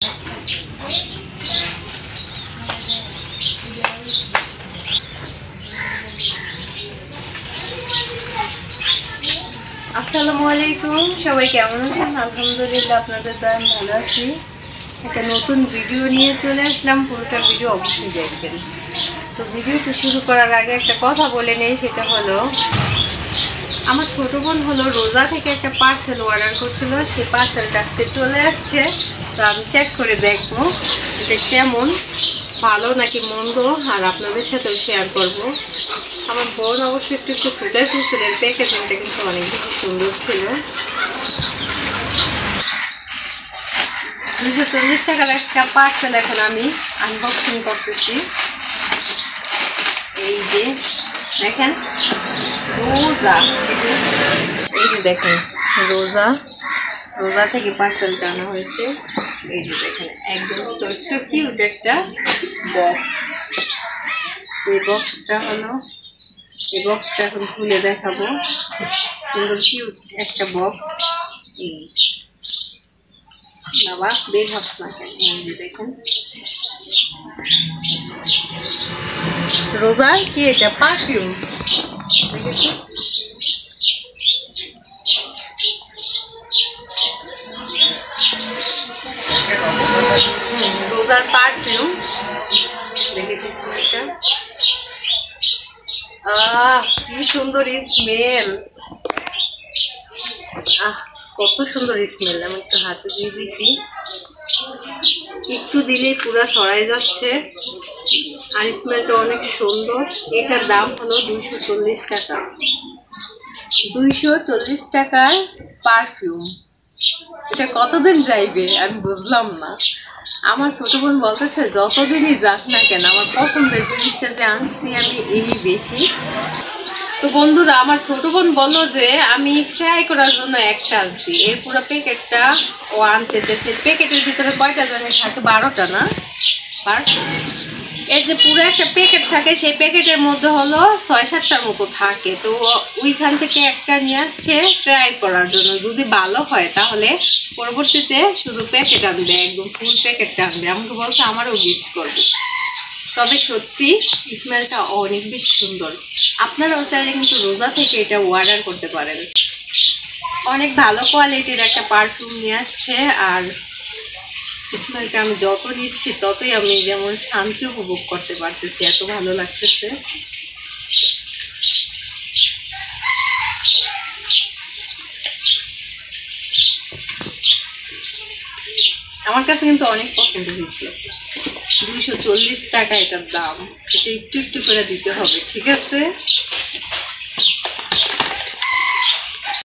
আসসালামু আলাইকুম, সবাই কেমন আছেন? আলহামদুলিল্লাহ আপনাদের দয়ায় ভালো আছি। একটা নতুন ভিডিও নিয়ে চলে আসলাম, পুরোটা ভিডিও অবশ্যই দেখবেন। তো ভিডিওটা শুরু করার আগে একটা কথা বলে নেই, সেটা হলো আমার ছোটো বোন হলো রোজা থেকে একটা পার্সেল অর্ডার করছিল, সেই পার্সেলটা আজকে চলে আসছে। তো আমি চেক করে দেখবো এটা কেমন, ভালো নাকি মন্দ, আর আপনাদের সাথেও শেয়ার করবো। আমার বোন অবশ্যই একটু ফুটে ছিল, প্যাকেজিংটা কিন্তু অনেক বেশি সুন্দর ছিল। 240 টাকার একটা পার্সেল এখন আমি আনবক্সিং করতেছি। এই যে দেখেন রোজা, এই যে দেখেন রোজা থেকে পার্সেলটা আনা হয়েছে। এই যে দেখেন একদম ছোট্ট কিউট একটা বক্স। এই বক্সটা এখন খুলে দেখাবো। সুন্দর কিউট একটা বক্স। বাবা বের হচ্ছে না কেন? দেখুন রোজার কি এটা পারফিউম, দেখেছি রোজার পারফিউম, দেখেছি এটা। কি সুন্দর স্মেল, কত সুন্দর স্মেল। আমি একটু হাতে দিয়ে দিচ্ছি, একটু দিলেই পুরো ছড়াই যাচ্ছে, আর স্মেলটা অনেক সুন্দর। এটার দাম হলো 240 টাকা। 240 টাকার পারফিউম, এটা কতদিন যাইবে আমি বুঝলাম না। আমার ছোট বোন বলতেছে যতদিনই যাক না কেন আমার পছন্দের জিনিসটা যে আনছি আমি এই বেশি। তো বন্ধুরা, আমার ছোট বোন বললো যে আমি ট্রাই করার জন্য একটা আনছি, এর পুরো প্যাকেটটা ও আনতে চেয়েছে। প্যাকেটের ভিতরে কয়টা জানে থাকে? 12টা না? এর যে পুরো একটা প্যাকেট থাকে, সেই প্যাকেটের মধ্যে হলো 6-7টার মতো থাকে। তো ওইখান থেকে একটা নিয়ে আসছে ট্রাই করার জন্য, যদি ভালো হয় তাহলে পরবর্তীতে শুধু প্যাকেট আনবে, একদম ফুল প্যাকেটটা আনবে। আমাকে বলছে আমারও গিফট করবে। তবে সত্যি স্মেলটা অনেক বেশি সুন্দর। আপনারাও চাইলে কিন্তু রোজা থেকে এটা অর্ডার করতে পারেন। অনেক ভালো কোয়ালিটির একটা পারফিউম নিয়ে আসছে, আর স্মেলটা আমি যত নিচ্ছি ততই আমি যেমন শান্তি উপভোগ করতে পারতেছি, এত ভালো লাগতেছে। আমার কাছে কিন্তু অনেক পছন্দ হয়েছে। 240 টাকা এটার দাম, এটা একটু একটু করে দিতে হবে, ঠিক আছে?